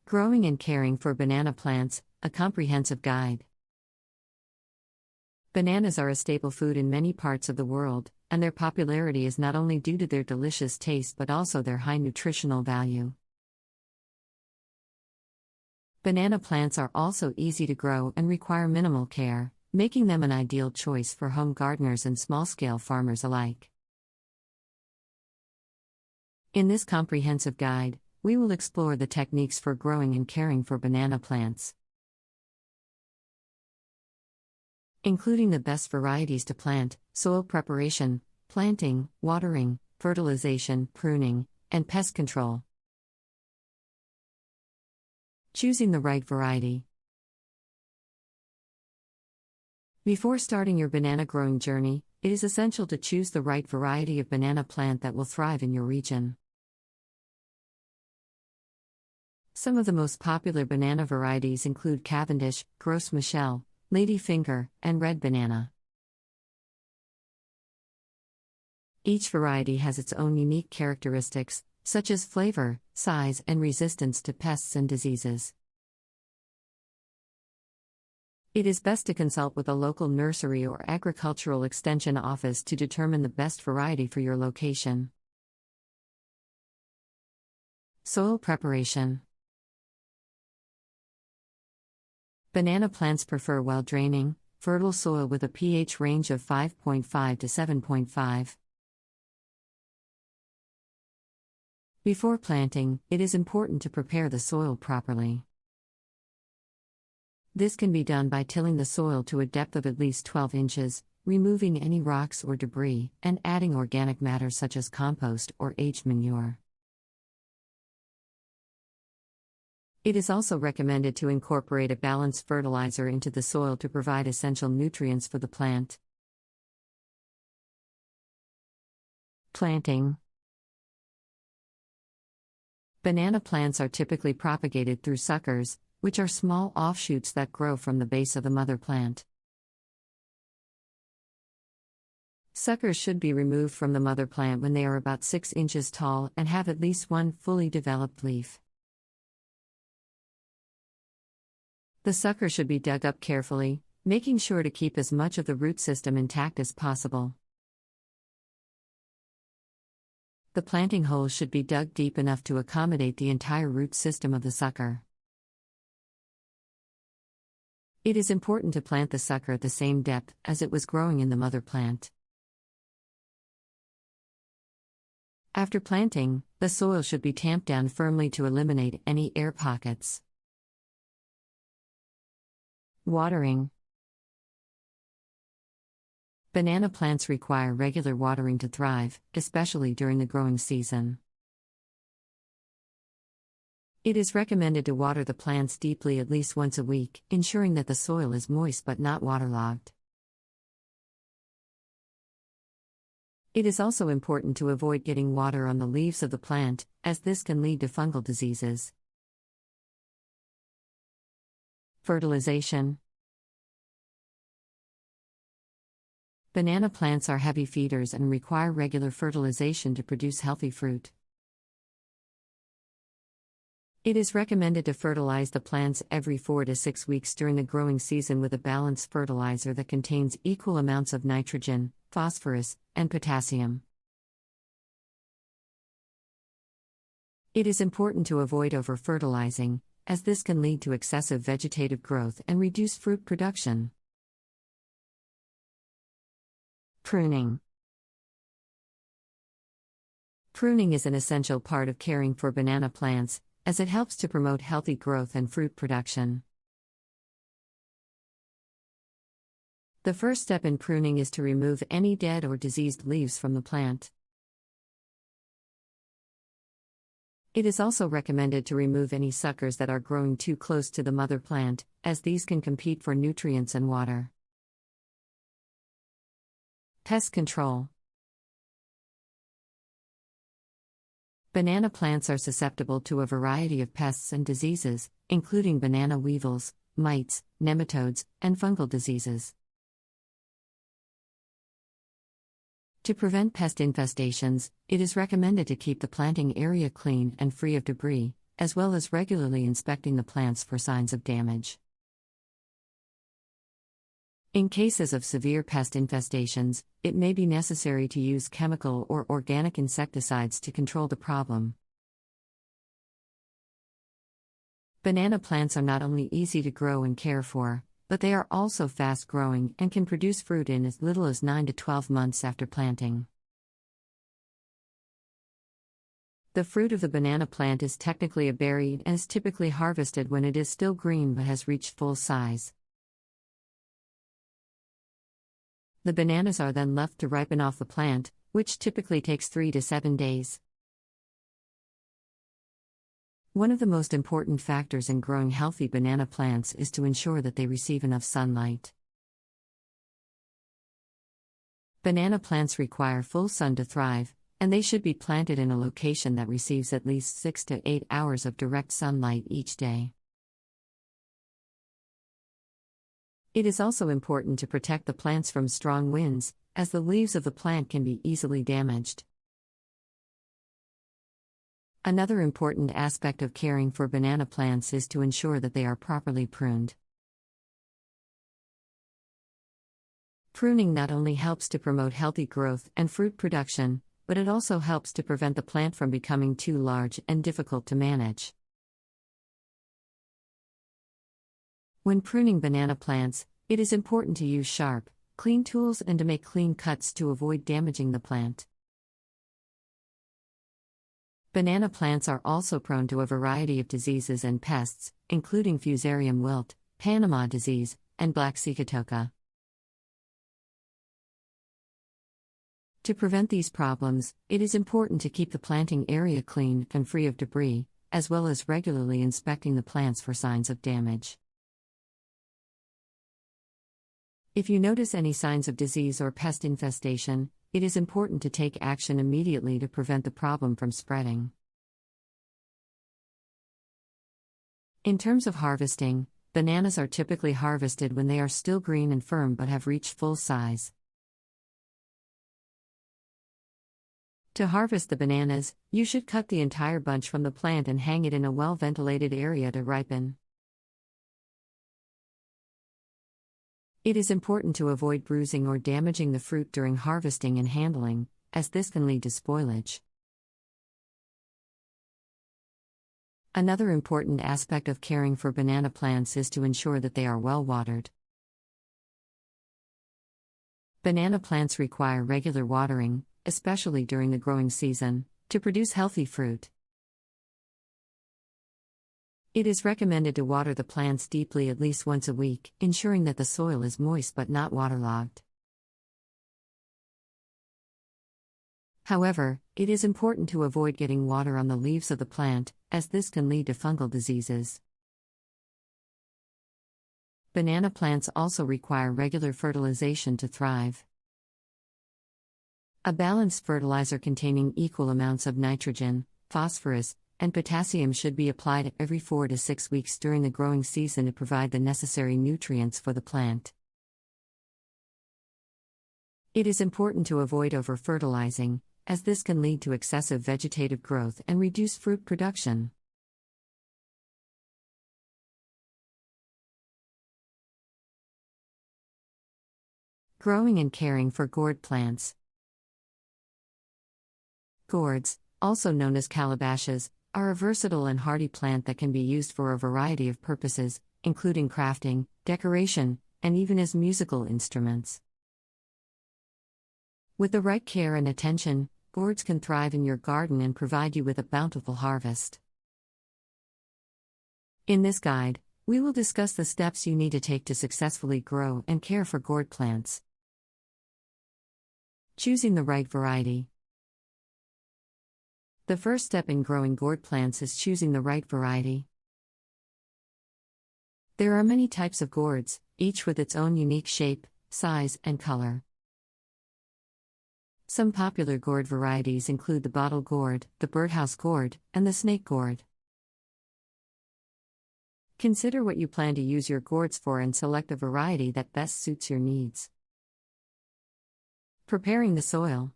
Growing and Caring for Banana Plants, a comprehensive guide. Bananas are a staple food in many parts of the world, and their popularity is not only due to their delicious taste but also their high nutritional value. Banana plants are also easy to grow and require minimal care, making them an ideal choice for home gardeners and small-scale farmers alike. In this comprehensive guide, we will explore the techniques for growing and caring for banana plants, including the best varieties to plant, soil preparation, planting, watering, fertilization, pruning, and pest control. Choosing the right variety. Before starting your banana growing journey, it is essential to choose the right variety of banana plant that will thrive in your region. Some of the most popular banana varieties include Cavendish, Gros Michel, Lady Finger, and Red Banana. Each variety has its own unique characteristics, such as flavor, size, and resistance to pests and diseases. It is best to consult with a local nursery or agricultural extension office to determine the best variety for your location. Soil preparation. Banana plants prefer well-draining, fertile soil with a pH range of 5.5 to 7.5. Before planting, it is important to prepare the soil properly. This can be done by tilling the soil to a depth of at least 12 inches, removing any rocks or debris, and adding organic matter such as compost or aged manure. It is also recommended to incorporate a balanced fertilizer into the soil to provide essential nutrients for the plant. Planting. Banana plants are typically propagated through suckers, which are small offshoots that grow from the base of the mother plant. Suckers should be removed from the mother plant when they are about 6 inches tall and have at least one fully developed leaf. The sucker should be dug up carefully, making sure to keep as much of the root system intact as possible. The planting holes should be dug deep enough to accommodate the entire root system of the sucker. It is important to plant the sucker at the same depth as it was growing in the mother plant. After planting, the soil should be tamped down firmly to eliminate any air pockets. Watering. Banana plants require regular watering to thrive, especially during the growing season. It is recommended to water the plants deeply at least once a week, ensuring that the soil is moist but not waterlogged. It is also important to avoid getting water on the leaves of the plant, as this can lead to fungal diseases. Fertilization. Banana plants are heavy feeders and require regular fertilization to produce healthy fruit. It is recommended to fertilize the plants every 4 to 6 weeks during the growing season with a balanced fertilizer that contains equal amounts of nitrogen, phosphorus, and potassium. It is important to avoid over-fertilizing, as this can lead to excessive vegetative growth and reduce fruit production. Pruning. Pruning is an essential part of caring for banana plants, as it helps to promote healthy growth and fruit production. The first step in pruning is to remove any dead or diseased leaves from the plant. It is also recommended to remove any suckers that are growing too close to the mother plant, as these can compete for nutrients and water. Pest control. Banana plants are susceptible to a variety of pests and diseases, including banana weevils, mites, nematodes, and fungal diseases. To prevent pest infestations, it is recommended to keep the planting area clean and free of debris, as well as regularly inspecting the plants for signs of damage. In cases of severe pest infestations, it may be necessary to use chemical or organic insecticides to control the problem. Banana plants are not only easy to grow and care for, but they are also fast-growing and can produce fruit in as little as 9 to 12 months after planting. The fruit of the banana plant is technically a berry and is typically harvested when it is still green but has reached full size. The bananas are then left to ripen off the plant, which typically takes 3 to 7 days. One of the most important factors in growing healthy banana plants is to ensure that they receive enough sunlight. Banana plants require full sun to thrive, and they should be planted in a location that receives at least 6 to 8 hours of direct sunlight each day. It is also important to protect the plants from strong winds, as the leaves of the plant can be easily damaged. Another important aspect of caring for banana plants is to ensure that they are properly pruned. Pruning not only helps to promote healthy growth and fruit production, but it also helps to prevent the plant from becoming too large and difficult to manage. When pruning banana plants, it is important to use sharp, clean tools and to make clean cuts to avoid damaging the plant. Banana plants are also prone to a variety of diseases and pests, including fusarium wilt, Panama disease, and black sigatoka. To prevent these problems, it is important to keep the planting area clean and free of debris, as well as regularly inspecting the plants for signs of damage. If you notice any signs of disease or pest infestation, it is important to take action immediately to prevent the problem from spreading. In terms of harvesting, bananas are typically harvested when they are still green and firm but have reached full size. To harvest the bananas, you should cut the entire bunch from the plant and hang it in a well-ventilated area to ripen. It is important to avoid bruising or damaging the fruit during harvesting and handling, as this can lead to spoilage. Another important aspect of caring for banana plants is to ensure that they are well watered. Banana plants require regular watering, especially during the growing season, to produce healthy fruit. It is recommended to water the plants deeply at least once a week, ensuring that the soil is moist but not waterlogged. However, it is important to avoid getting water on the leaves of the plant, as this can lead to fungal diseases. Banana plants also require regular fertilization to thrive. A balanced fertilizer containing equal amounts of nitrogen, phosphorus, and potassium should be applied every 4 to 6 weeks during the growing season to provide the necessary nutrients for the plant. It is important to avoid over-fertilizing, as this can lead to excessive vegetative growth and reduce fruit production. Growing and caring for gourd plants. Gourds, also known as calabashes, are a versatile and hardy plant that can be used for a variety of purposes, including crafting, decoration, and even as musical instruments. With the right care and attention, gourds can thrive in your garden and provide you with a bountiful harvest. In this guide, we will discuss the steps you need to take to successfully grow and care for gourd plants. Choosing the right variety. The first step in growing gourd plants is choosing the right variety. There are many types of gourds, each with its own unique shape, size, and color. Some popular gourd varieties include the bottle gourd, the birdhouse gourd, and the snake gourd. Consider what you plan to use your gourds for and select a variety that best suits your needs. Preparing the soil.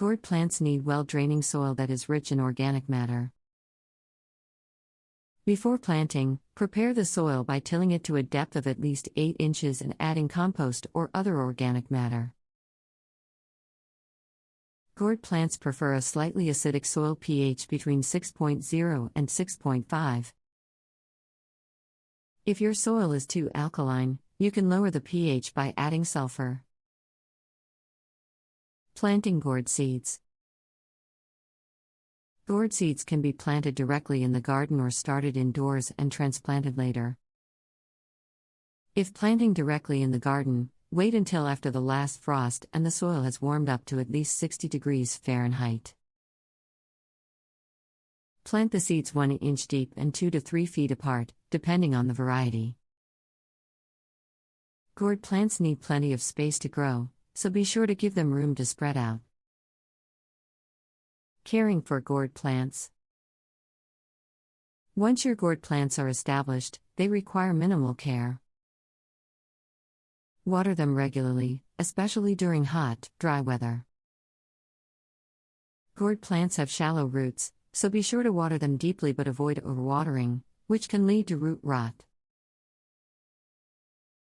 Gourd plants need well-draining soil that is rich in organic matter. Before planting, prepare the soil by tilling it to a depth of at least 8 inches and adding compost or other organic matter. Gourd plants prefer a slightly acidic soil pH between 6.0 and 6.5. If your soil is too alkaline, you can lower the pH by adding sulfur. Planting gourd seeds. Gourd seeds can be planted directly in the garden or started indoors and transplanted later. If planting directly in the garden, wait until after the last frost and the soil has warmed up to at least 60 degrees Fahrenheit. Plant the seeds 1 inch deep and 2 to 3 feet apart, depending on the variety. Gourd plants need plenty of space to grow, so be sure to give them room to spread out. Caring for gourd plants. Once your gourd plants are established, they require minimal care. Water them regularly, especially during hot, dry weather. Gourd plants have shallow roots, so be sure to water them deeply but avoid overwatering, which can lead to root rot.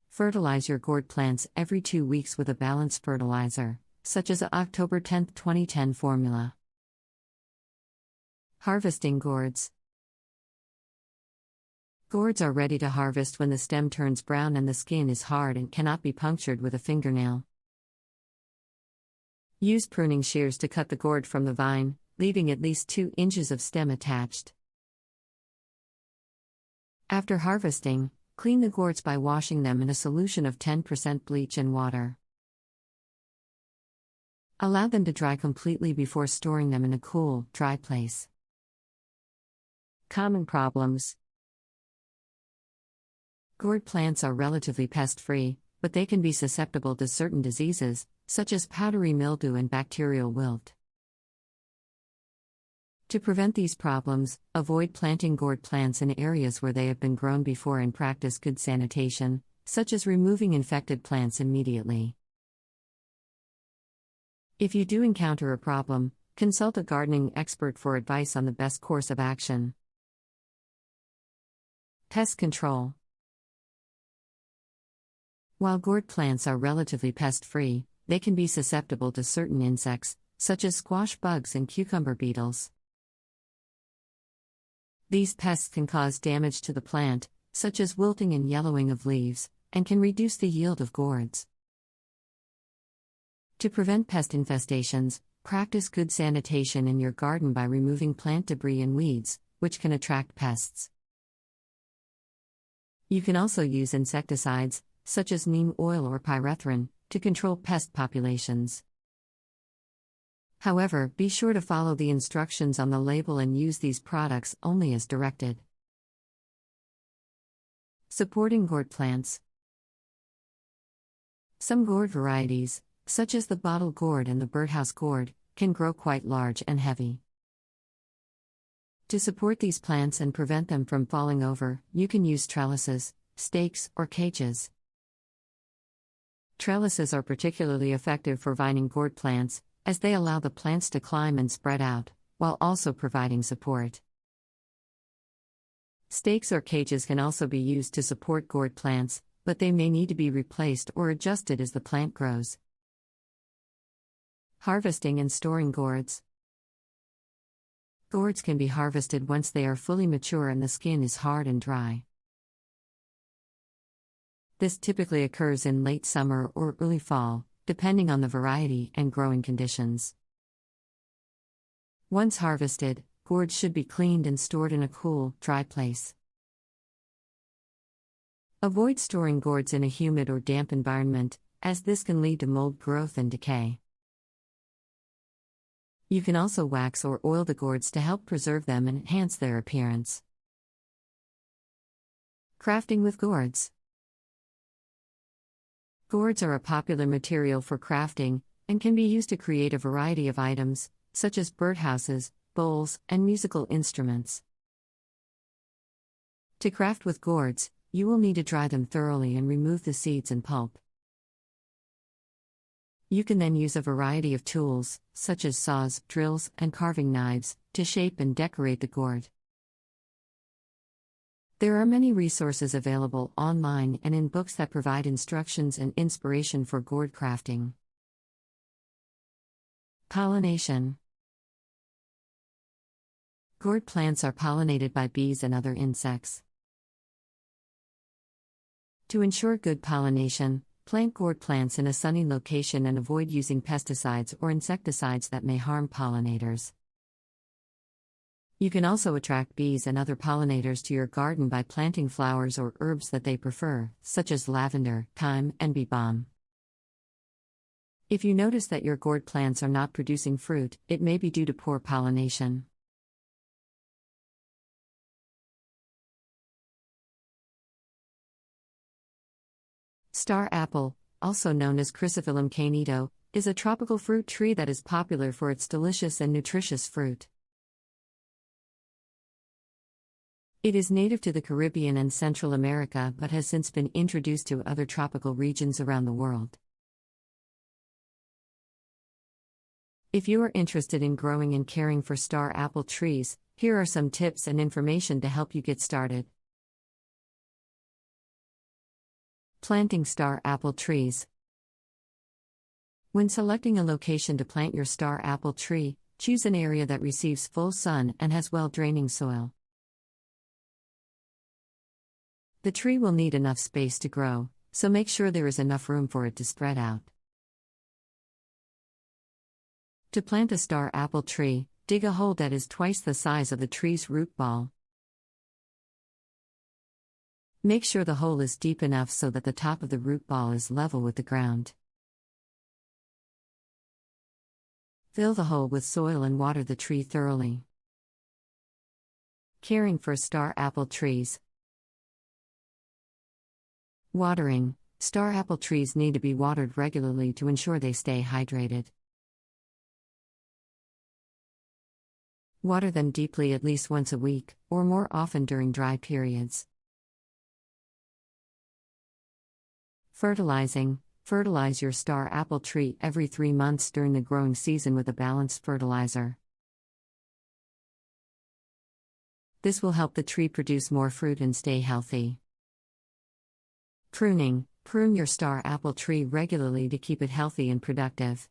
Fertilize your gourd plants every 2 weeks with a balanced fertilizer, such as a October 10, 2010 formula. Harvesting gourds. Gourds are ready to harvest when the stem turns brown and the skin is hard and cannot be punctured with a fingernail. Use pruning shears to cut the gourd from the vine, leaving at least 2 inches of stem attached. After harvesting, clean the gourds by washing them in a solution of 10% bleach and water. Allow them to dry completely before storing them in a cool, dry place. Common problems. Gourd plants are relatively pest-free, but they can be susceptible to certain diseases, such as powdery mildew and bacterial wilt. To prevent these problems, avoid planting gourd plants in areas where they have been grown before and practice good sanitation, such as removing infected plants immediately. If you do encounter a problem, consult a gardening expert for advice on the best course of action. Pest control. While gourd plants are relatively pest-free, they can be susceptible to certain insects, such as squash bugs and cucumber beetles. These pests can cause damage to the plant, such as wilting and yellowing of leaves, and can reduce the yield of gourds. To prevent pest infestations, practice good sanitation in your garden by removing plant debris and weeds, which can attract pests. You can also use insecticides, such as neem oil or pyrethrin, to control pest populations. However, be sure to follow the instructions on the label and use these products only as directed. Supporting gourd plants. Some gourd varieties, such as the bottle gourd and the birdhouse gourd, can grow quite large and heavy. To support these plants and prevent them from falling over, you can use trellises, stakes, or cages. Trellises are particularly effective for vining gourd plants, as they allow the plants to climb and spread out, while also providing support. Stakes or cages can also be used to support gourd plants, but they may need to be replaced or adjusted as the plant grows. Harvesting and storing gourds. Gourds can be harvested once they are fully mature and the skin is hard and dry. This typically occurs in late summer or early fall, depending on the variety and growing conditions. Once harvested, gourds should be cleaned and stored in a cool, dry place. Avoid storing gourds in a humid or damp environment, as this can lead to mold growth and decay. You can also wax or oil the gourds to help preserve them and enhance their appearance. Crafting with gourds. Gourds are a popular material for crafting, and can be used to create a variety of items, such as birdhouses, bowls, and musical instruments. To craft with gourds, you will need to dry them thoroughly and remove the seeds and pulp. You can then use a variety of tools, such as saws, drills, and carving knives, to shape and decorate the gourd. There are many resources available online and in books that provide instructions and inspiration for gourd crafting. Pollination. Gourd plants are pollinated by bees and other insects. To ensure good pollination, plant gourd plants in a sunny location and avoid using pesticides or insecticides that may harm pollinators. You can also attract bees and other pollinators to your garden by planting flowers or herbs that they prefer, such as lavender, thyme, and bee balm. If you notice that your gourd plants are not producing fruit, it may be due to poor pollination. Star apple, also known as Chrysophyllum caneto, is a tropical fruit tree that is popular for its delicious and nutritious fruit. It is native to the Caribbean and Central America but has since been introduced to other tropical regions around the world. If you are interested in growing and caring for star apple trees, here are some tips and information to help you get started. Planting star apple trees. When selecting a location to plant your star apple tree, choose an area that receives full sun and has well-draining soil. The tree will need enough space to grow, so make sure there is enough room for it to spread out. To plant a star apple tree, dig a hole that is twice the size of the tree's root ball. Make sure the hole is deep enough so that the top of the root ball is level with the ground. Fill the hole with soil and water the tree thoroughly. Caring for star apple trees. Watering. Star apple trees need to be watered regularly to ensure they stay hydrated. Water them deeply at least once a week, or more often during dry periods. Fertilizing. Fertilize your star apple tree every 3 months during the growing season with a balanced fertilizer. This will help the tree produce more fruit and stay healthy. Pruning. Prune your star apple tree regularly to keep it healthy and productive.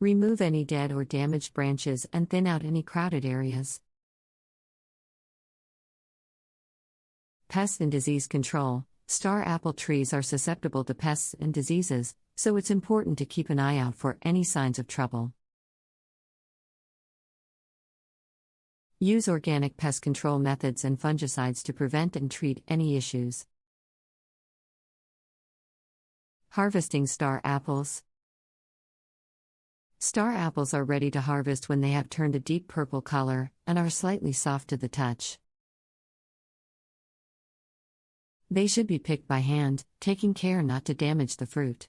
Remove any dead or damaged branches and thin out any crowded areas. Pest and disease control. Star apple trees are susceptible to pests and diseases, so it's important to keep an eye out for any signs of trouble. Use organic pest control methods and fungicides to prevent and treat any issues. Harvesting star apples. Star apples are ready to harvest when they have turned a deep purple color and are slightly soft to the touch. They should be picked by hand, taking care not to damage the fruit.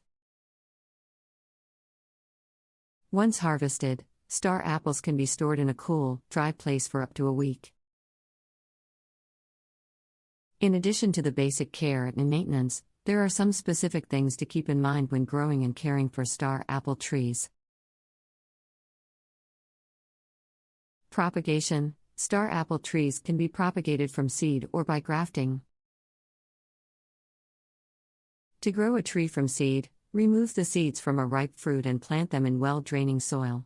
Once harvested, star apples can be stored in a cool, dry place for up to a week. In addition to the basic care and maintenance, there are some specific things to keep in mind when growing and caring for star apple trees. Propagation. Star apple trees can be propagated from seed or by grafting. To grow a tree from seed, remove the seeds from a ripe fruit and plant them in well-draining soil.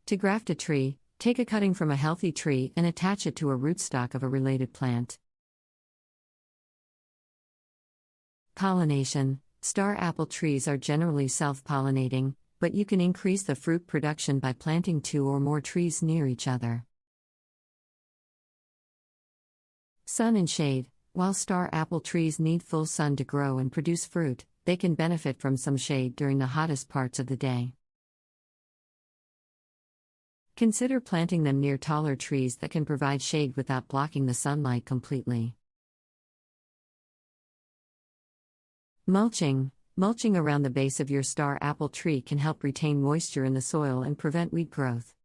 To graft a tree, take a cutting from a healthy tree and attach it to a rootstock of a related plant. Pollination. Star apple trees are generally self-pollinating, but you can increase the fruit production by planting 2 or more trees near each other. Sun and shade. While star apple trees need full sun to grow and produce fruit, they can benefit from some shade during the hottest parts of the day. Consider planting them near taller trees that can provide shade without blocking the sunlight completely. Mulching. Mulching around the base of your star apple tree can help retain moisture in the soil and prevent weed growth.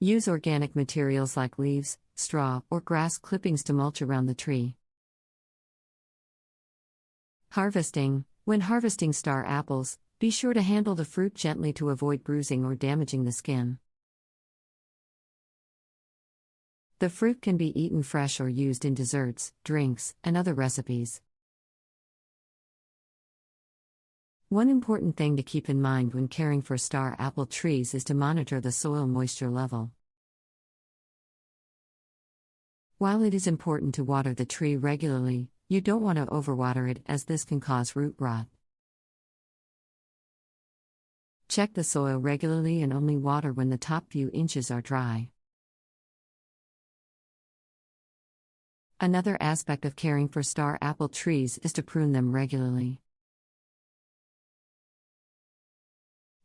Use organic materials like leaves, straw, or grass clippings to mulch around the tree. Harvesting. When harvesting star apples, be sure to handle the fruit gently to avoid bruising or damaging the skin. The fruit can be eaten fresh or used in desserts, drinks, and other recipes. One important thing to keep in mind when caring for star apple trees is to monitor the soil moisture level. While it is important to water the tree regularly, you don't want to overwater it as this can cause root rot. Check the soil regularly and only water when the top few inches are dry. Another aspect of caring for star apple trees is to prune them regularly.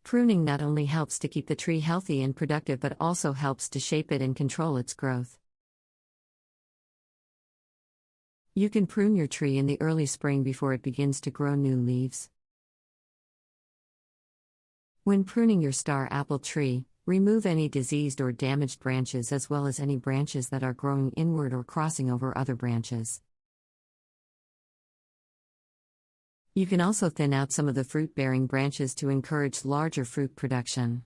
Pruning not only helps to keep the tree healthy and productive but also helps to shape it and control its growth. You can prune your tree in the early spring before it begins to grow new leaves. When pruning your star apple tree, remove any diseased or damaged branches as well as any branches that are growing inward or crossing over other branches. You can also thin out some of the fruit-bearing branches to encourage larger fruit production.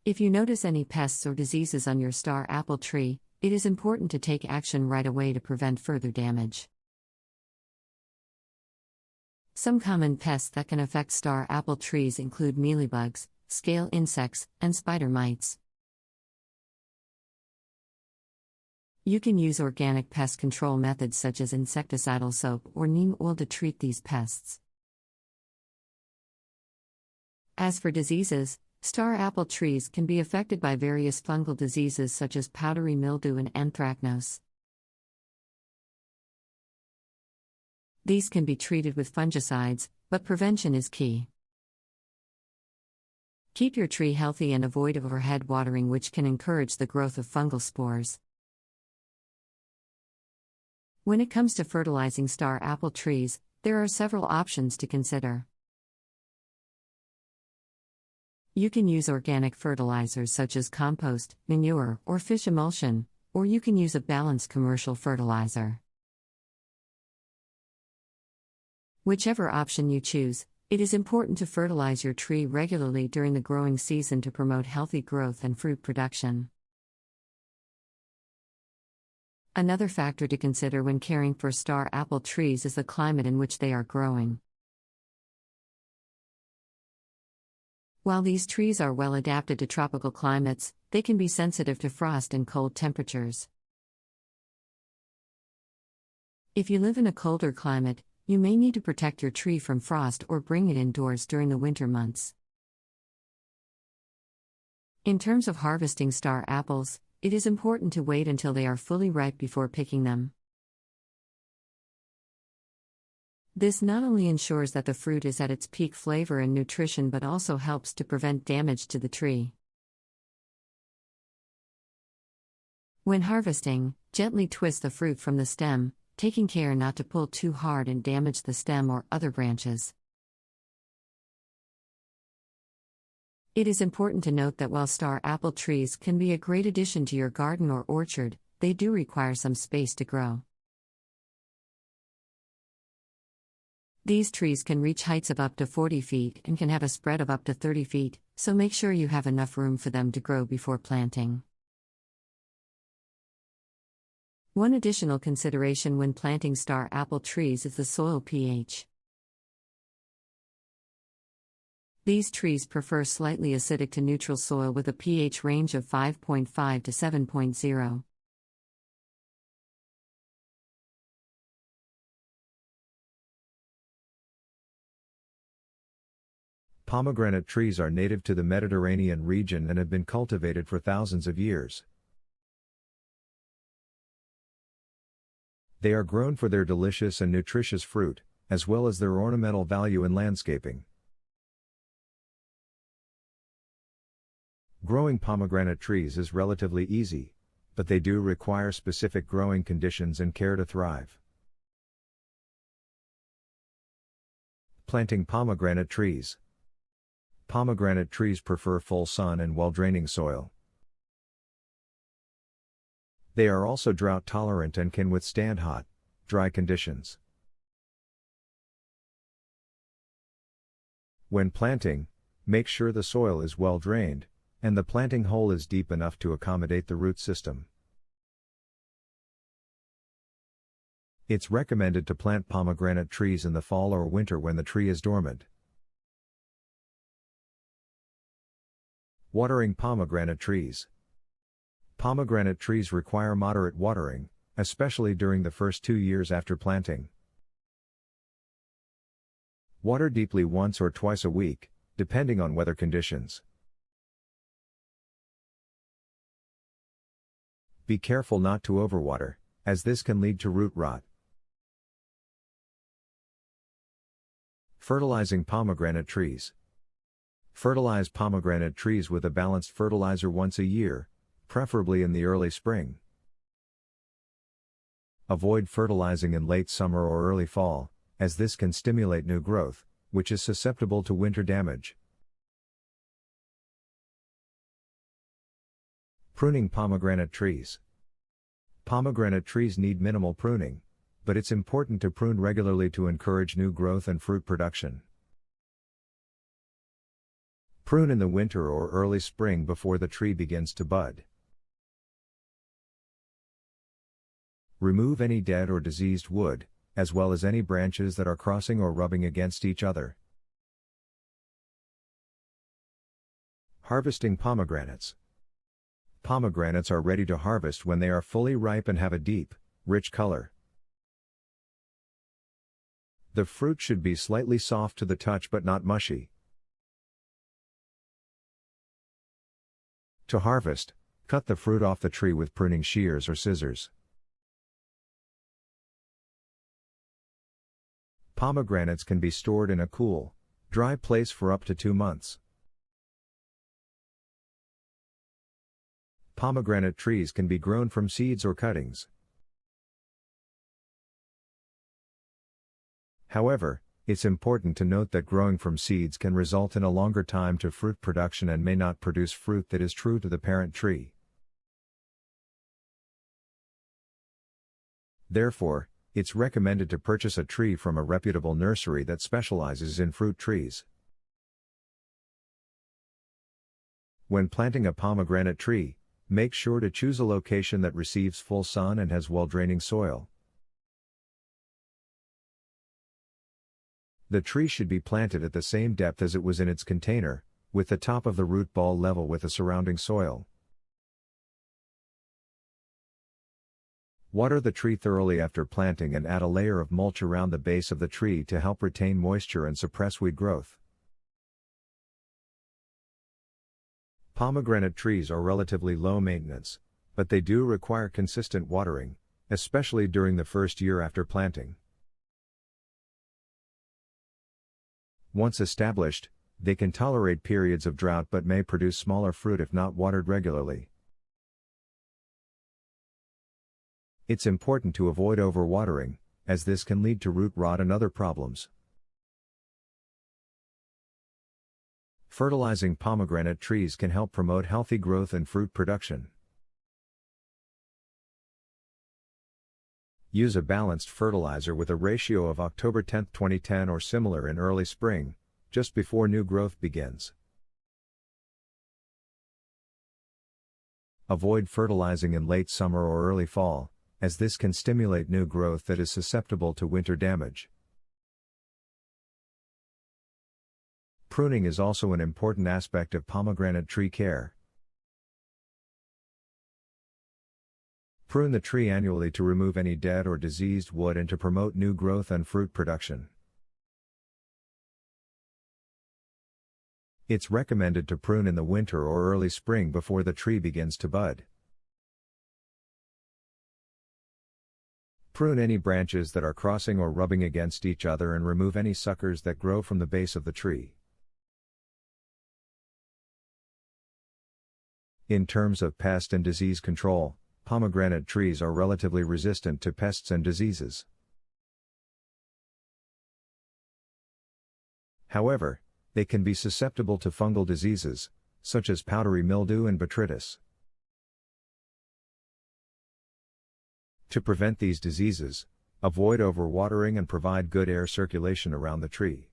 If you notice any pests or diseases on your star apple tree, it is important to take action right away to prevent further damage. Some common pests that can affect star apple trees include mealybugs, scale insects, and spider mites. You can use organic pest control methods such as insecticidal soap or neem oil to treat these pests. As for diseases, star apple trees can be affected by various fungal diseases such as powdery mildew and anthracnose. These can be treated with fungicides, but prevention is key. Keep your tree healthy and avoid overhead watering, which can encourage the growth of fungal spores. When it comes to fertilizing star apple trees, there are several options to consider. You can use organic fertilizers such as compost, manure, or fish emulsion, or you can use a balanced commercial fertilizer. Whichever option you choose, it is important to fertilize your tree regularly during the growing season to promote healthy growth and fruit production. Another factor to consider when caring for star apple trees is the climate in which they are growing. While these trees are well adapted to tropical climates, they can be sensitive to frost and cold temperatures. If you live in a colder climate, you may need to protect your tree from frost or bring it indoors during the winter months. In terms of harvesting star apples, it is important to wait until they are fully ripe before picking them. This not only ensures that the fruit is at its peak flavor and nutrition but also helps to prevent damage to the tree. When harvesting, gently twist the fruit from the stem, taking care not to pull too hard and damage the stem or other branches. It is important to note that while star apple trees can be a great addition to your garden or orchard, they do require some space to grow. These trees can reach heights of up to 40 feet and can have a spread of up to 30 feet, so make sure you have enough room for them to grow before planting. One additional consideration when planting star apple trees is the soil pH. These trees prefer slightly acidic to neutral soil with a pH range of 5.5 to 7.0. Pomegranate trees are native to the Mediterranean region and have been cultivated for thousands of years. They are grown for their delicious and nutritious fruit, as well as their ornamental value in landscaping. Growing pomegranate trees is relatively easy, but they do require specific growing conditions and care to thrive. Planting pomegranate trees. Pomegranate trees prefer full sun and well-draining soil. They are also drought tolerant and can withstand hot, dry conditions. When planting, make sure the soil is well drained, and the planting hole is deep enough to accommodate the root system. It's recommended to plant pomegranate trees in the fall or winter when the tree is dormant. Watering pomegranate trees. Pomegranate trees require moderate watering, especially during the first 2 years after planting. Water deeply once or twice a week, depending on weather conditions. Be careful not to overwater, as this can lead to root rot. Fertilizing pomegranate trees. Fertilize pomegranate trees with a balanced fertilizer once a year, preferably in the early spring. Avoid fertilizing in late summer or early fall, as this can stimulate new growth, which is susceptible to winter damage. Pruning pomegranate trees. Pomegranate trees need minimal pruning, but it's important to prune regularly to encourage new growth and fruit production. Prune in the winter or early spring before the tree begins to bud. Remove any dead or diseased wood, as well as any branches that are crossing or rubbing against each other. Harvesting pomegranates. Pomegranates are ready to harvest when they are fully ripe and have a deep, rich color. The fruit should be slightly soft to the touch but not mushy. To harvest, cut the fruit off the tree with pruning shears or scissors. Pomegranates can be stored in a cool, dry place for up to 2 months. Pomegranate trees can be grown from seeds or cuttings. However, it's important to note that growing from seeds can result in a longer time to fruit production and may not produce fruit that is true to the parent tree. Therefore, it's recommended to purchase a tree from a reputable nursery that specializes in fruit trees. When planting a pomegranate tree, make sure to choose a location that receives full sun and has well-draining soil. The tree should be planted at the same depth as it was in its container, with the top of the root ball level with the surrounding soil. Water the tree thoroughly after planting and add a layer of mulch around the base of the tree to help retain moisture and suppress weed growth. Pomegranate trees are relatively low maintenance, but they do require consistent watering, especially during the first year after planting. Once established, they can tolerate periods of drought but may produce smaller fruit if not watered regularly. It's important to avoid overwatering, as this can lead to root rot and other problems. Fertilizing pomegranate trees can help promote healthy growth and fruit production. Use a balanced fertilizer with a ratio of October 10, 2010 or similar in early spring, just before new growth begins. Avoid fertilizing in late summer or early fall, as this can stimulate new growth that is susceptible to winter damage. Pruning is also an important aspect of pomegranate tree care. Prune the tree annually to remove any dead or diseased wood and to promote new growth and fruit production. It's recommended to prune in the winter or early spring before the tree begins to bud. Prune any branches that are crossing or rubbing against each other and remove any suckers that grow from the base of the tree. In terms of pest and disease control, pomegranate trees are relatively resistant to pests and diseases. However, They can be susceptible to fungal diseases, such as powdery mildew and botrytis. To prevent these diseases, avoid overwatering and provide good air circulation around the tree.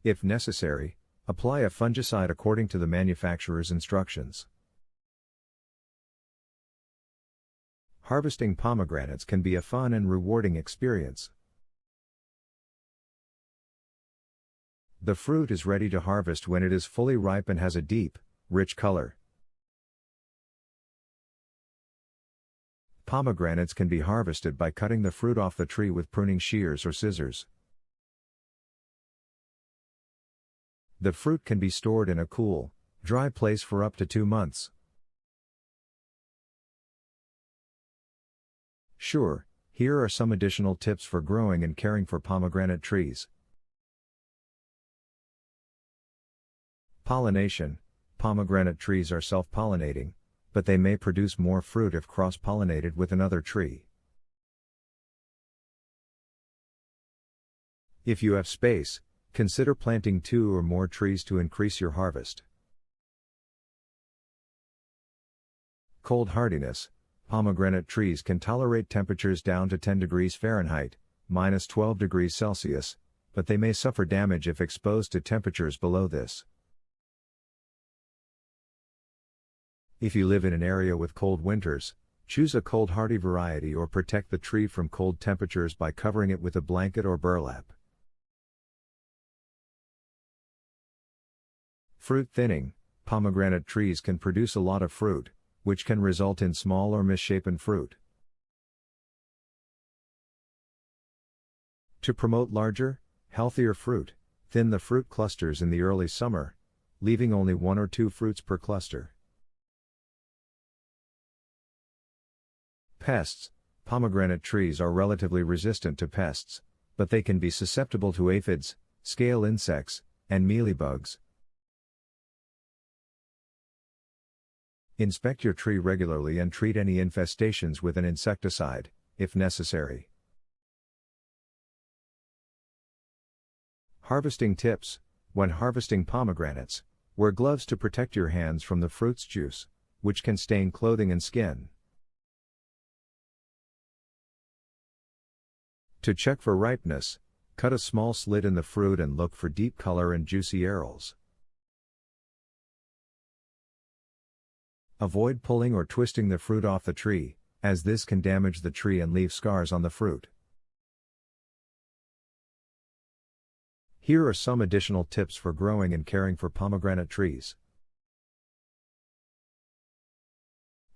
If necessary, apply a fungicide according to the manufacturer's instructions. Harvesting pomegranates can be a fun and rewarding experience. The fruit is ready to harvest when it is fully ripe and has a deep, rich color. Pomegranates can be harvested by cutting the fruit off the tree with pruning shears or scissors. The fruit can be stored in a cool, dry place for up to 2 months. Sure, here are some additional tips for growing and caring for pomegranate trees. Pollination. Pomegranate trees are self-pollinating, but they may produce more fruit if cross-pollinated with another tree. If you have space, consider planting 2 or more trees to increase your harvest. Cold hardiness. Pomegranate trees can tolerate temperatures down to 10 degrees Fahrenheit, minus 12 degrees Celsius, but they may suffer damage if exposed to temperatures below this. If you live in an area with cold winters, choose a cold hardy variety or protect the tree from cold temperatures by covering it with a blanket or burlap. Fruit thinning. Pomegranate trees can produce a lot of fruit, which can result in small or misshapen fruit. To promote larger, healthier fruit, thin the fruit clusters in the early summer, leaving only 1 or 2 fruits per cluster. Pests. Pomegranate trees are relatively resistant to pests, but they can be susceptible to aphids, scale insects, and mealybugs. Inspect your tree regularly and treat any infestations with an insecticide, if necessary. Harvesting tips. When harvesting pomegranates, wear gloves to protect your hands from the fruit's juice, which can stain clothing and skin. To check for ripeness, cut a small slit in the fruit and look for deep color and juicy arils. Avoid pulling or twisting the fruit off the tree, as this can damage the tree and leave scars on the fruit. Here are some additional tips for growing and caring for pomegranate trees.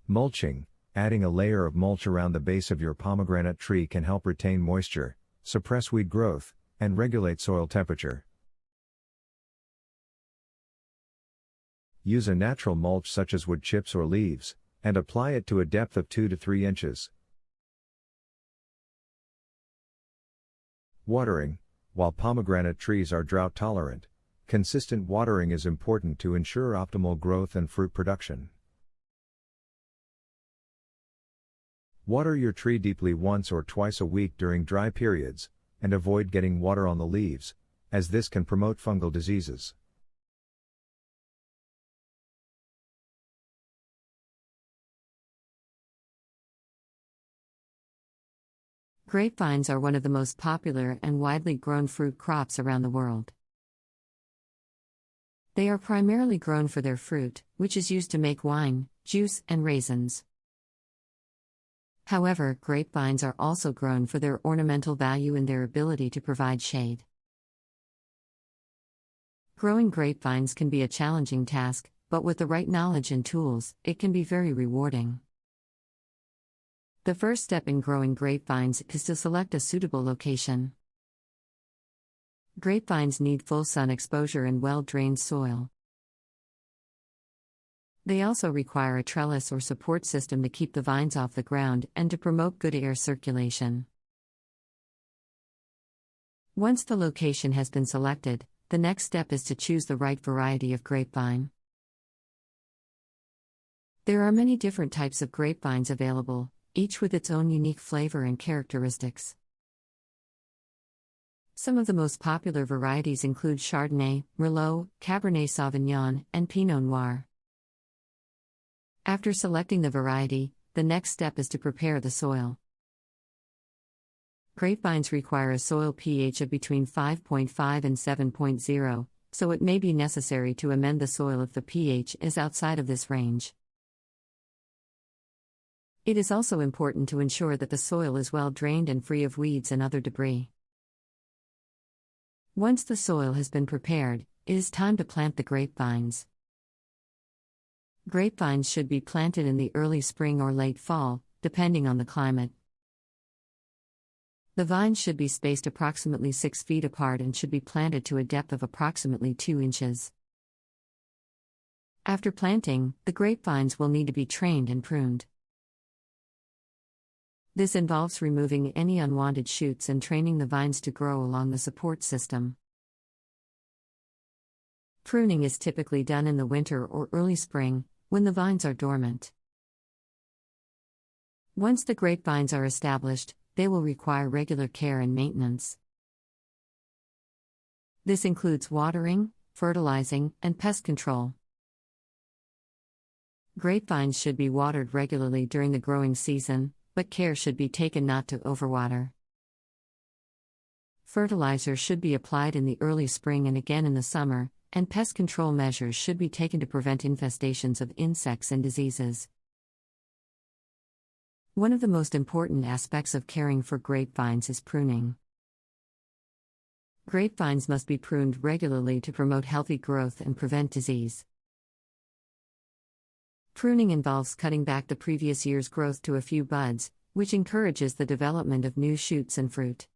Mulching. Adding a layer of mulch around the base of your pomegranate tree can help retain moisture, suppress weed growth, and regulate soil temperature. Use a natural mulch such as wood chips or leaves, and apply it to a depth of 2 to 3 inches. Watering. While pomegranate trees are drought tolerant, consistent watering is important to ensure optimal growth and fruit production. Water your tree deeply once or twice a week during dry periods, and avoid getting water on the leaves, as this can promote fungal diseases. Grapevines are one of the most popular and widely grown fruit crops around the world. They are primarily grown for their fruit, which is used to make wine, juice, and raisins. However, grapevines are also grown for their ornamental value and their ability to provide shade. Growing grapevines can be a challenging task, but with the right knowledge and tools, it can be very rewarding. The first step in growing grapevines is to select a suitable location. Grapevines need full sun exposure and well-drained soil. They also require a trellis or support system to keep the vines off the ground and to promote good air circulation. Once the location has been selected, the next step is to choose the right variety of grapevine. There are many different types of grapevines available, each with its own unique flavor and characteristics. Some of the most popular varieties include Chardonnay, Merlot, Cabernet Sauvignon, and Pinot Noir. After selecting the variety, the next step is to prepare the soil. Grapevines require a soil pH of between 5.5 and 7.0, so it may be necessary to amend the soil if the pH is outside of this range. It is also important to ensure that the soil is well drained and free of weeds and other debris. Once the soil has been prepared, it is time to plant the grapevines. Grapevines should be planted in the early spring or late fall, depending on the climate. The vines should be spaced approximately 6 feet apart and should be planted to a depth of approximately 2 inches. After planting, the grapevines will need to be trained and pruned. This involves removing any unwanted shoots and training the vines to grow along the support system. Pruning is typically done in the winter or early spring, when the vines are dormant. Once the grapevines are established, they will require regular care and maintenance. This includes watering, fertilizing, and pest control. Grapevines should be watered regularly during the growing season, but care should be taken not to overwater. Fertilizer should be applied in the early spring and again in the summer, and pest control measures should be taken to prevent infestations of insects and diseases. One of the most important aspects of caring for grapevines is pruning. Grapevines must be pruned regularly to promote healthy growth and prevent disease. Pruning involves cutting back the previous year's growth to a few buds, which encourages the development of new shoots and fruit.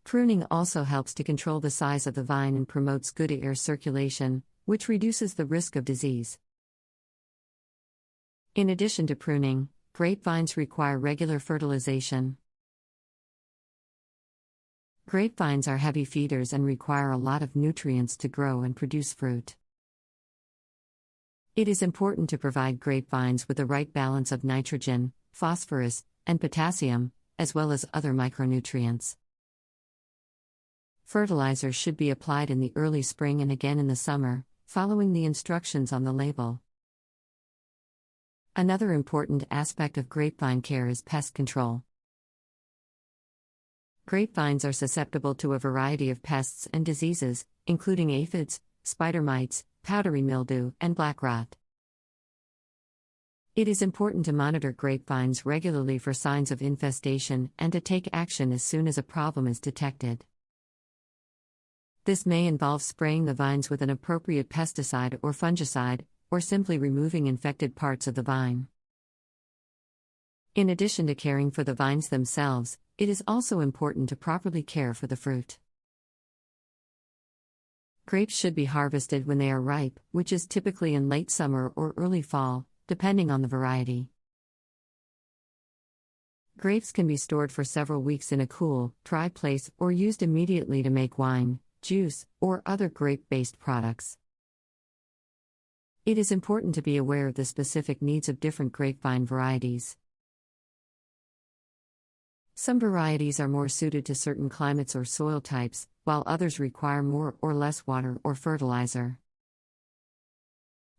Pruning also helps to control the size of the vine and promotes good air circulation, which reduces the risk of disease. In addition to pruning, grapevines require regular fertilization. Grapevines are heavy feeders and require a lot of nutrients to grow and produce fruit. It is important to provide grapevines with the right balance of nitrogen, phosphorus, and potassium, as well as other micronutrients. Fertilizer should be applied in the early spring and again in the summer, following the instructions on the label. Another important aspect of grapevine care is pest control. Grapevines are susceptible to a variety of pests and diseases, including aphids, spider mites, powdery mildew, and black rot. It is important to monitor grapevines regularly for signs of infestation and to take action as soon as a problem is detected. This may involve spraying the vines with an appropriate pesticide or fungicide, or simply removing infected parts of the vine. In addition to caring for the vines themselves, it is also important to properly care for the fruit. Grapes should be harvested when they are ripe, which is typically in late summer or early fall, depending on the variety. Grapes can be stored for several weeks in a cool, dry place or used immediately to make wine, juice, or other grape-based products. It is important to be aware of the specific needs of different grapevine varieties. Some varieties are more suited to certain climates or soil types, while others require more or less water or fertilizer.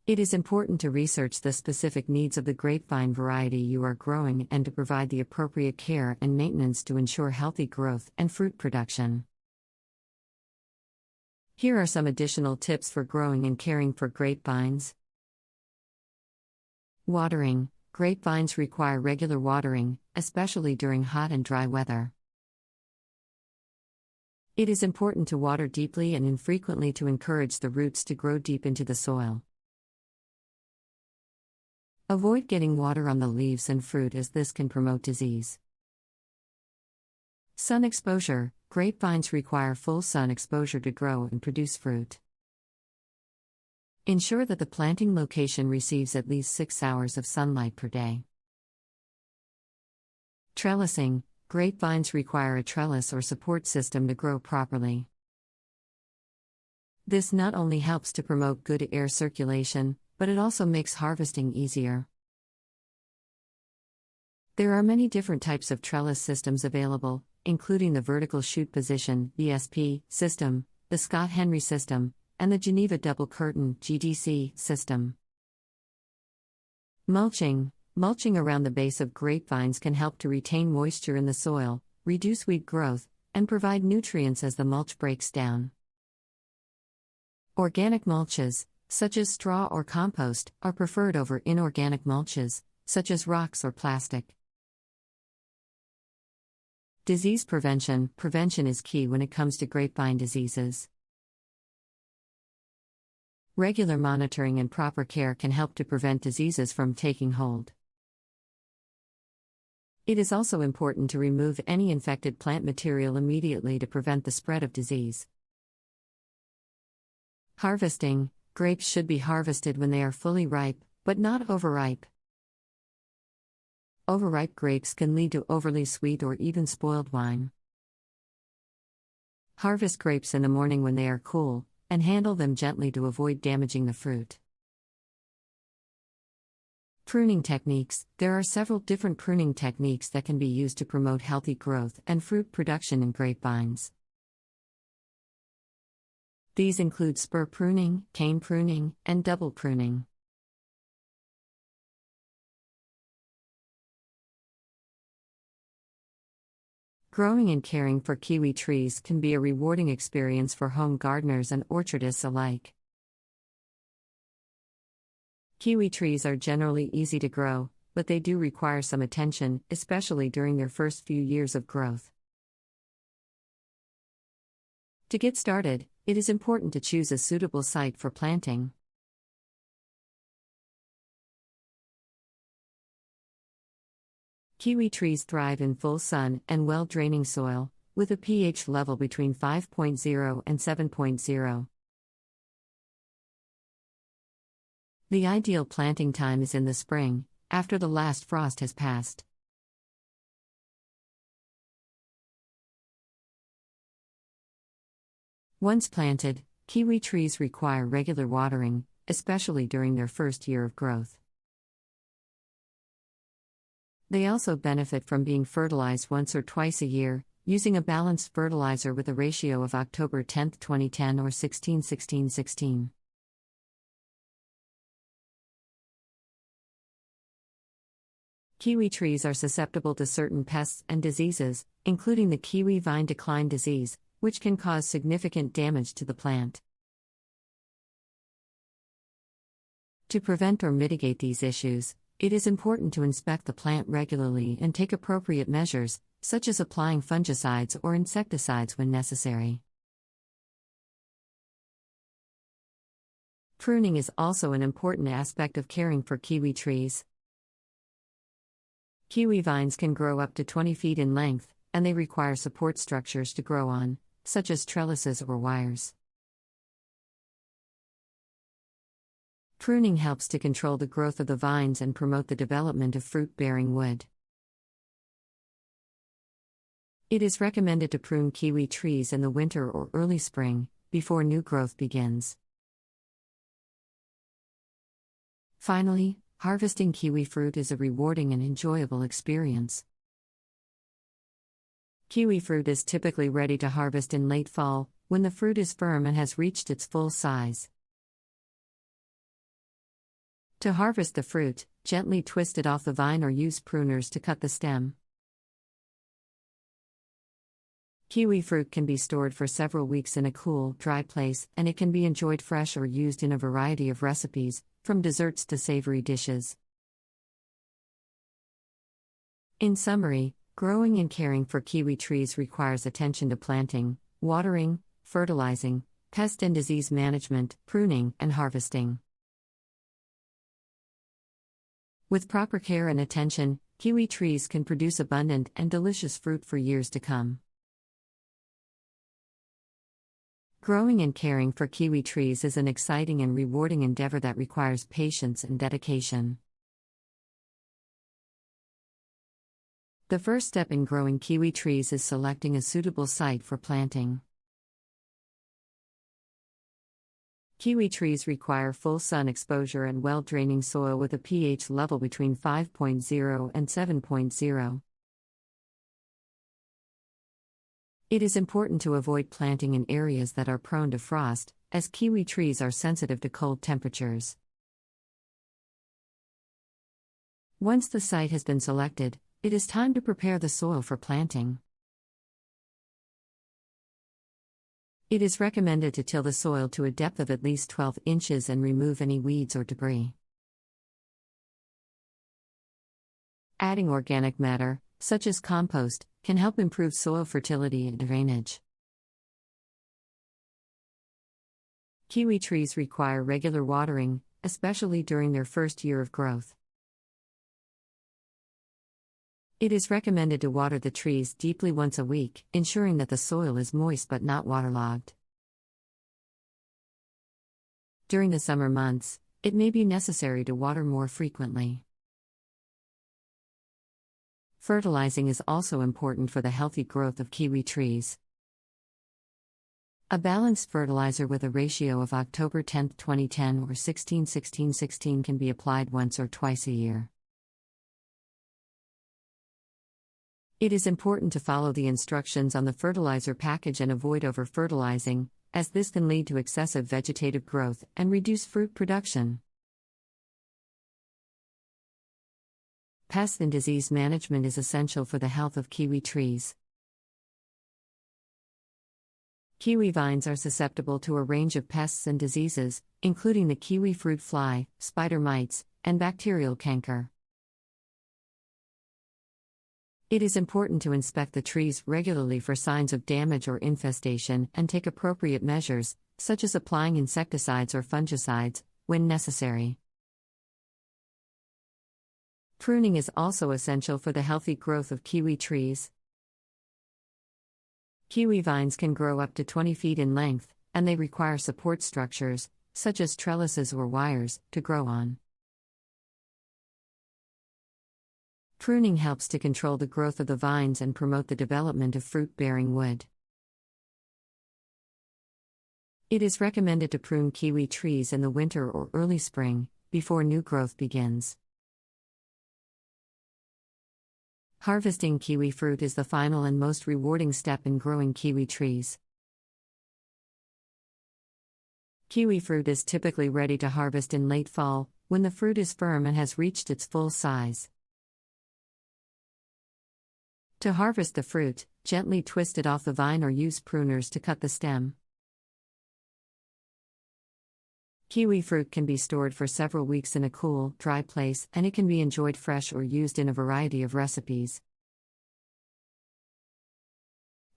It is important to research the specific needs of the grapevine variety you are growing and to provide the appropriate care and maintenance to ensure healthy growth and fruit production. Here are some additional tips for growing and caring for grapevines. Watering. Grapevines require regular watering, especially during hot and dry weather. It is important to water deeply and infrequently to encourage the roots to grow deep into the soil. Avoid getting water on the leaves and fruit as this can promote disease. Sun exposure. Grapevines require full sun exposure to grow and produce fruit. Ensure that the planting location receives at least 6 hours of sunlight per day. Trellising. Grapevines require a trellis or support system to grow properly. This not only helps to promote good air circulation, but it also makes harvesting easier. There are many different types of trellis systems available, including the vertical shoot position (VSP) system, the Scott-Henry system, and the Geneva double curtain (GDC) system. Mulching. Mulching around the base of grapevines can help to retain moisture in the soil, reduce weed growth, and provide nutrients as the mulch breaks down. Organic mulches, such as straw or compost, are preferred over inorganic mulches, such as rocks or plastic. Disease prevention. Prevention is key when it comes to grapevine diseases. Regular monitoring and proper care can help to prevent diseases from taking hold. It is also important to remove any infected plant material immediately to prevent the spread of disease. Harvesting. Grapes should be harvested when they are fully ripe, but not overripe. Overripe grapes can lead to overly sweet or even spoiled wine. Harvest grapes in the morning when they are cool, and handle them gently to avoid damaging the fruit. Pruning techniques. There are several different pruning techniques that can be used to promote healthy growth and fruit production in grapevines. These include spur pruning, cane pruning, and double pruning. Growing and caring for kiwi trees can be a rewarding experience for home gardeners and orchardists alike. Kiwi trees are generally easy to grow, but they do require some attention, especially during their first few years of growth. To get started, it is important to choose a suitable site for planting. Kiwi trees thrive in full sun and well-draining soil, with a pH level between 5.0 and 7.0. The ideal planting time is in the spring, after the last frost has passed. Once planted, kiwi trees require regular watering, especially during their first year of growth. They also benefit from being fertilized once or twice a year, using a balanced fertilizer with a ratio of October 10, 2010 or 16-16-16. Kiwi trees are susceptible to certain pests and diseases, including the kiwi vine decline disease, which can cause significant damage to the plant. To prevent or mitigate these issues, it is important to inspect the plant regularly and take appropriate measures, such as applying fungicides or insecticides when necessary. Pruning is also an important aspect of caring for kiwi trees. Kiwi vines can grow up to 20 feet in length, and they require support structures to grow on, such as trellises or wires. Pruning helps to control the growth of the vines and promote the development of fruit-bearing wood. It is recommended to prune kiwi trees in the winter or early spring, before new growth begins. Finally, harvesting kiwi fruit is a rewarding and enjoyable experience. Kiwi fruit is typically ready to harvest in late fall, when the fruit is firm and has reached its full size. To harvest the fruit, gently twist it off the vine or use pruners to cut the stem. Kiwi fruit can be stored for several weeks in a cool, dry place, and it can be enjoyed fresh or used in a variety of recipes, from desserts to savory dishes. In summary, growing and caring for kiwi trees requires attention to planting, watering, fertilizing, pest and disease management, pruning, and harvesting. With proper care and attention, kiwi trees can produce abundant and delicious fruit for years to come. Growing and caring for kiwi trees is an exciting and rewarding endeavor that requires patience and dedication. The first step in growing kiwi trees is selecting a suitable site for planting. Kiwi trees require full sun exposure and well-draining soil with a pH level between 5.0 and 7.0. It is important to avoid planting in areas that are prone to frost, as kiwi trees are sensitive to cold temperatures. Once the site has been selected, it is time to prepare the soil for planting. It is recommended to till the soil to a depth of at least 12 inches and remove any weeds or debris. Adding organic matter, such as compost, can help improve soil fertility and drainage. Kiwi trees require regular watering, especially during their first year of growth. It is recommended to water the trees deeply once a week, ensuring that the soil is moist but not waterlogged. During the summer months, it may be necessary to water more frequently. Fertilizing is also important for the healthy growth of kiwi trees. A balanced fertilizer with a ratio of October 10, 2010 or 16-16-16 can be applied once or twice a year. It is important to follow the instructions on the fertilizer package and avoid over-fertilizing, as this can lead to excessive vegetative growth and reduce fruit production. Pest and disease management is essential for the health of kiwi trees. Kiwi vines are susceptible to a range of pests and diseases, including the kiwi fruit fly, spider mites, and bacterial canker. It is important to inspect the trees regularly for signs of damage or infestation and take appropriate measures, such as applying insecticides or fungicides, when necessary. Pruning is also essential for the healthy growth of kiwi trees. Kiwi vines can grow up to 20 feet in length, and they require support structures, such as trellises or wires, to grow on. Pruning helps to control the growth of the vines and promote the development of fruit-bearing wood. It is recommended to prune kiwi trees in the winter or early spring, before new growth begins. Harvesting kiwi fruit is the final and most rewarding step in growing kiwi trees. Kiwi fruit is typically ready to harvest in late fall, when the fruit is firm and has reached its full size. To harvest the fruit, gently twist it off the vine or use pruners to cut the stem. Kiwi fruit can be stored for several weeks in a cool, dry place, and it can be enjoyed fresh or used in a variety of recipes.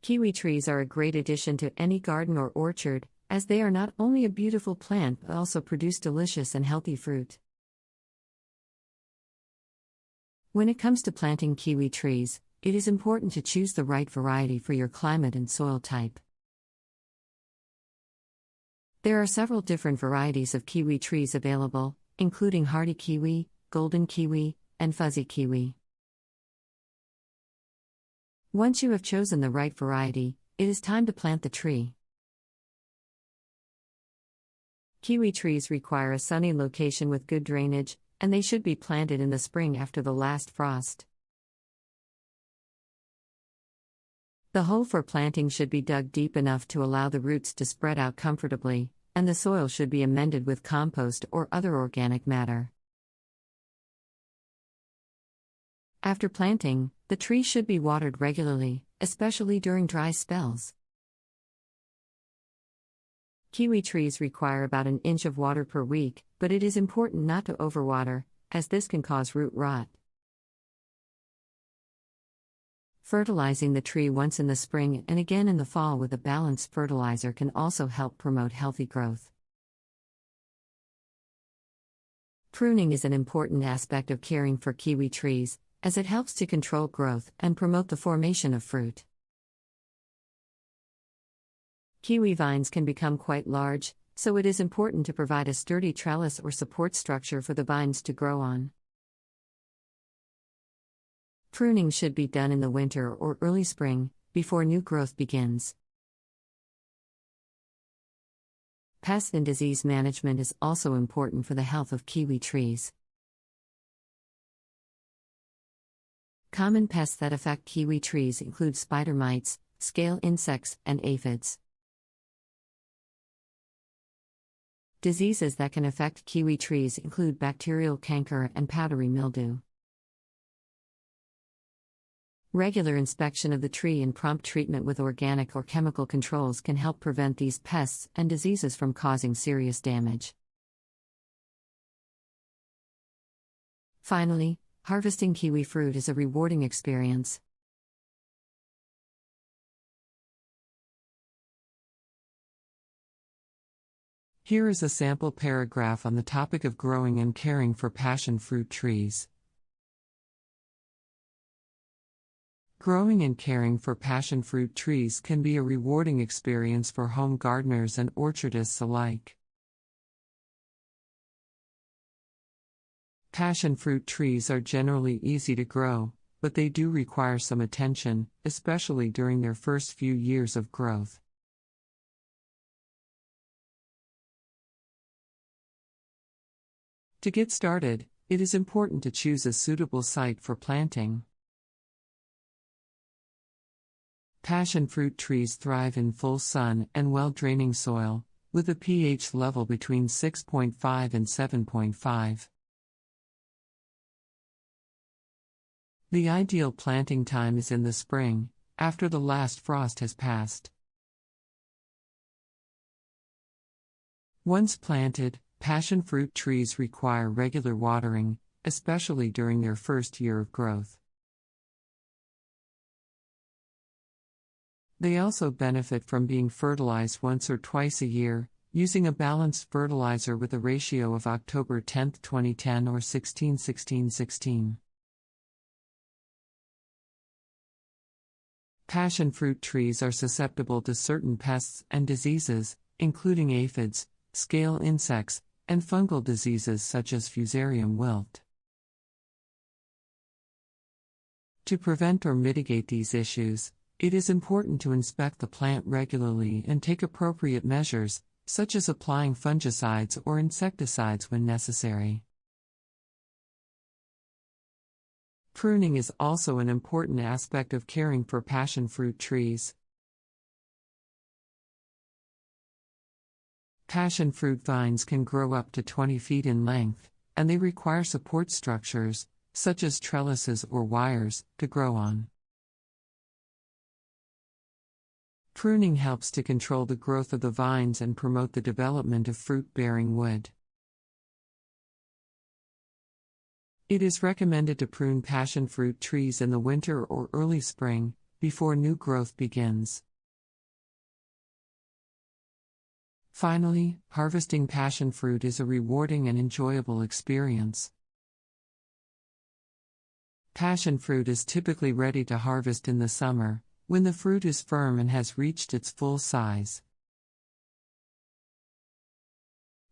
Kiwi trees are a great addition to any garden or orchard, as they are not only a beautiful plant but also produce delicious and healthy fruit. When it comes to planting kiwi trees, it is important to choose the right variety for your climate and soil type. There are several different varieties of kiwi trees available, including hardy kiwi, golden kiwi, and fuzzy kiwi. Once you have chosen the right variety, it is time to plant the tree. Kiwi trees require a sunny location with good drainage, and they should be planted in the spring after the last frost. The hole for planting should be dug deep enough to allow the roots to spread out comfortably, and the soil should be amended with compost or other organic matter. After planting, the tree should be watered regularly, especially during dry spells. Kiwi trees require about an inch of water per week, but it is important not to overwater, as this can cause root rot. Fertilizing the tree once in the spring and again in the fall with a balanced fertilizer can also help promote healthy growth. Pruning is an important aspect of caring for kiwi trees, as it helps to control growth and promote the formation of fruit. Kiwi vines can become quite large, so it is important to provide a sturdy trellis or support structure for the vines to grow on. Pruning should be done in the winter or early spring, before new growth begins. Pest and disease management is also important for the health of kiwi trees. Common pests that affect kiwi trees include spider mites, scale insects, and aphids. Diseases that can affect kiwi trees include bacterial canker and powdery mildew. Regular inspection of the tree and prompt treatment with organic or chemical controls can help prevent these pests and diseases from causing serious damage. Finally, harvesting kiwi fruit is a rewarding experience. Here is a sample paragraph on the topic of growing and caring for passion fruit trees. Growing and caring for passion fruit trees can be a rewarding experience for home gardeners and orchardists alike. Passion fruit trees are generally easy to grow, but they do require some attention, especially during their first few years of growth. To get started, it is important to choose a suitable site for planting. Passion fruit trees thrive in full sun and well-draining soil, with a pH level between 6.5 and 7.5. The ideal planting time is in the spring, after the last frost has passed. Once planted, passion fruit trees require regular watering, especially during their first year of growth. They also benefit from being fertilized once or twice a year, using a balanced fertilizer with a ratio of October 10, 2010 or 16-16-16. Passion fruit trees are susceptible to certain pests and diseases, including aphids, scale insects, and fungal diseases such as fusarium wilt. To prevent or mitigate these issues, it is important to inspect the plant regularly and take appropriate measures, such as applying fungicides or insecticides when necessary. Pruning is also an important aspect of caring for passion fruit trees. Passion fruit vines can grow up to 20 feet in length, and they require support structures, such as trellises or wires, to grow on. Pruning helps to control the growth of the vines and promote the development of fruit-bearing wood. It is recommended to prune passion fruit trees in the winter or early spring, before new growth begins. Finally, harvesting passion fruit is a rewarding and enjoyable experience. Passion fruit is typically ready to harvest in the summer, when the fruit is firm and has reached its full size.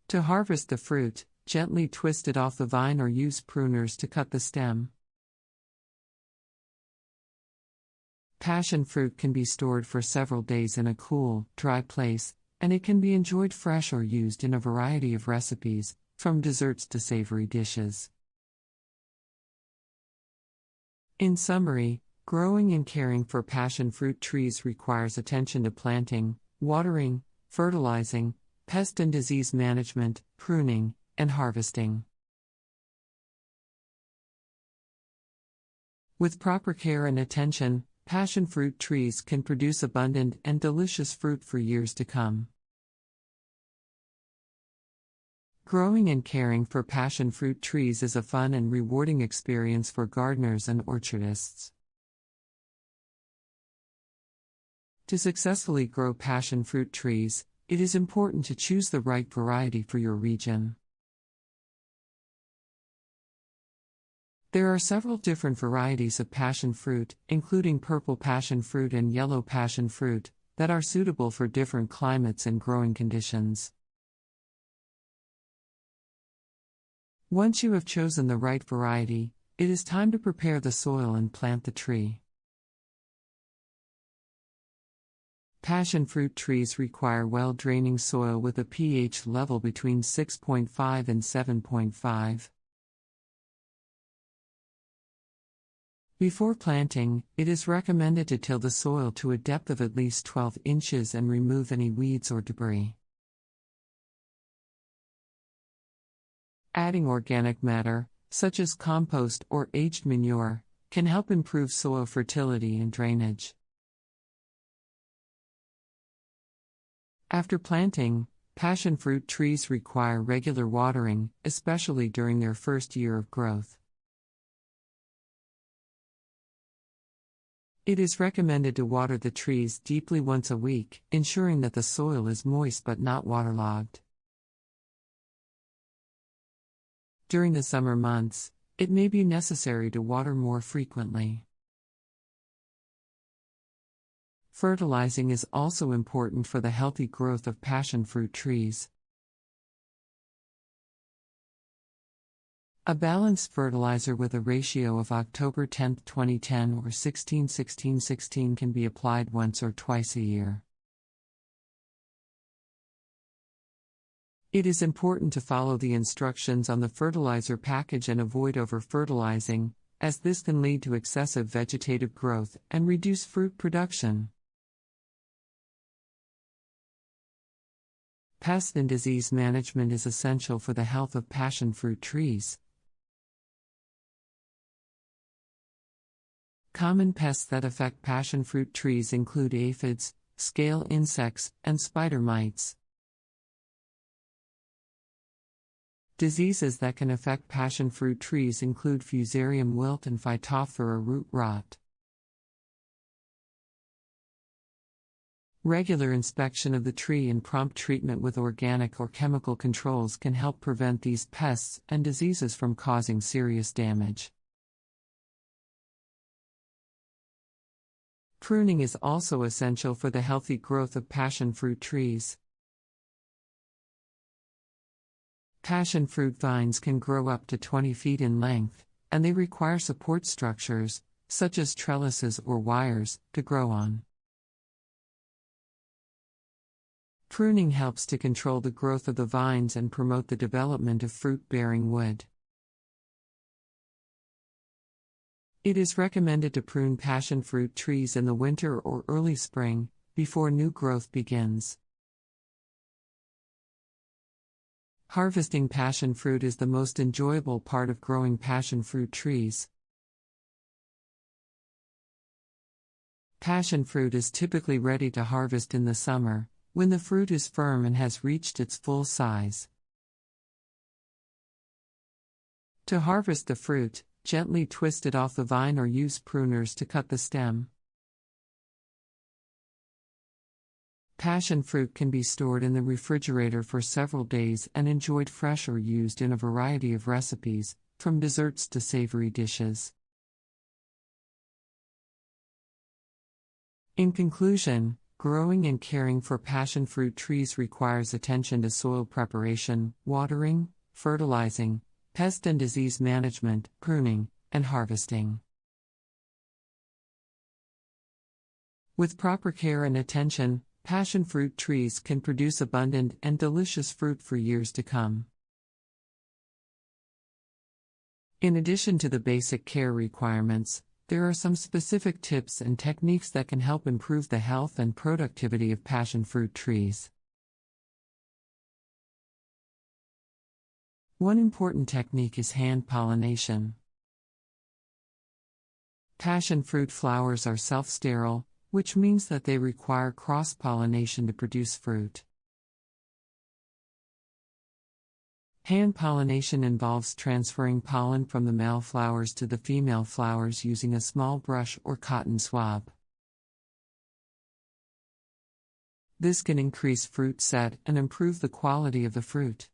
To harvest the fruit, gently twist it off the vine or use pruners to cut the stem. Passion fruit can be stored for several days in a cool, dry place, and it can be enjoyed fresh or used in a variety of recipes, from desserts to savory dishes. In summary, growing and caring for passion fruit trees requires attention to planting, watering, fertilizing, pest and disease management, pruning, and harvesting. With proper care and attention, passion fruit trees can produce abundant and delicious fruit for years to come. Growing and caring for passion fruit trees is a fun and rewarding experience for gardeners and orchardists. To successfully grow passion fruit trees, it is important to choose the right variety for your region. There are several different varieties of passion fruit, including purple passion fruit and yellow passion fruit, that are suitable for different climates and growing conditions. Once you have chosen the right variety, it is time to prepare the soil and plant the tree. Passion fruit trees require well-draining soil with a pH level between 6.5 and 7.5. Before planting, it is recommended to till the soil to a depth of at least 12 inches and remove any weeds or debris. Adding organic matter, such as compost or aged manure, can help improve soil fertility and drainage. After planting, passion fruit trees require regular watering, especially during their first year of growth. It is recommended to water the trees deeply once a week, ensuring that the soil is moist but not waterlogged. During the summer months, it may be necessary to water more frequently. Fertilizing is also important for the healthy growth of passion fruit trees. A balanced fertilizer with a ratio of October 10, 2010 or 16-16-16 can be applied once or twice a year. It is important to follow the instructions on the fertilizer package and avoid over-fertilizing, as this can lead to excessive vegetative growth and reduce fruit production. Pest and disease management is essential for the health of passion fruit trees. Common pests that affect passion fruit trees include aphids, scale insects, and spider mites. Diseases that can affect passion fruit trees include fusarium wilt and Phytophthora root rot. Regular inspection of the tree and prompt treatment with organic or chemical controls can help prevent these pests and diseases from causing serious damage. Pruning is also essential for the healthy growth of passion fruit trees. Passion fruit vines can grow up to 20 feet in length, and they require support structures, such as trellises or wires, to grow on. Pruning helps to control the growth of the vines and promote the development of fruit-bearing wood. It is recommended to prune passion fruit trees in the winter or early spring, before new growth begins. Harvesting passion fruit is the most enjoyable part of growing passion fruit trees. Passion fruit is typically ready to harvest in the summer, when the fruit is firm and has reached its full size. To harvest the fruit, gently twist it off the vine or use pruners to cut the stem. Passion fruit can be stored in the refrigerator for several days and enjoyed fresh or used in a variety of recipes, from desserts to savory dishes. In conclusion, growing and caring for passion fruit trees requires attention to soil preparation, watering, fertilizing, pest and disease management, pruning, and harvesting. With proper care and attention, passion fruit trees can produce abundant and delicious fruit for years to come. In addition to the basic care requirements, there are some specific tips and techniques that can help improve the health and productivity of passion fruit trees. One important technique is hand pollination. Passion fruit flowers are self-sterile, which means that they require cross-pollination to produce fruit. Hand pollination involves transferring pollen from the male flowers to the female flowers using a small brush or cotton swab. This can increase fruit set and improve the quality of the fruit.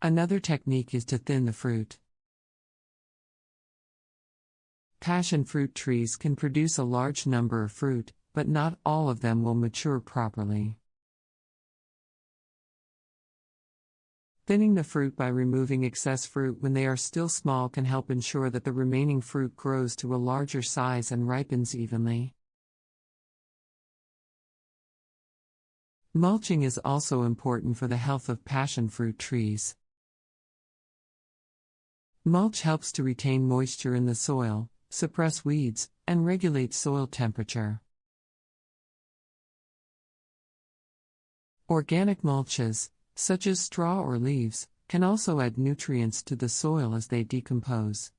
Another technique is to thin the fruit. Passion fruit trees can produce a large number of fruit, but not all of them will mature properly. Thinning the fruit by removing excess fruit when they are still small can help ensure that the remaining fruit grows to a larger size and ripens evenly. Mulching is also important for the health of passion fruit trees. Mulch helps to retain moisture in the soil, suppress weeds, and regulate soil temperature. Organic mulches, such as straw or leaves, can also add nutrients to the soil as they decompose.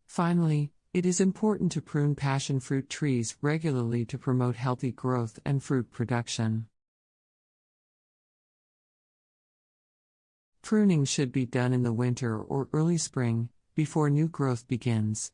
Finally, it is important to prune passion fruit trees regularly to promote healthy growth and fruit production. Pruning should be done in the winter or early spring, before new growth begins.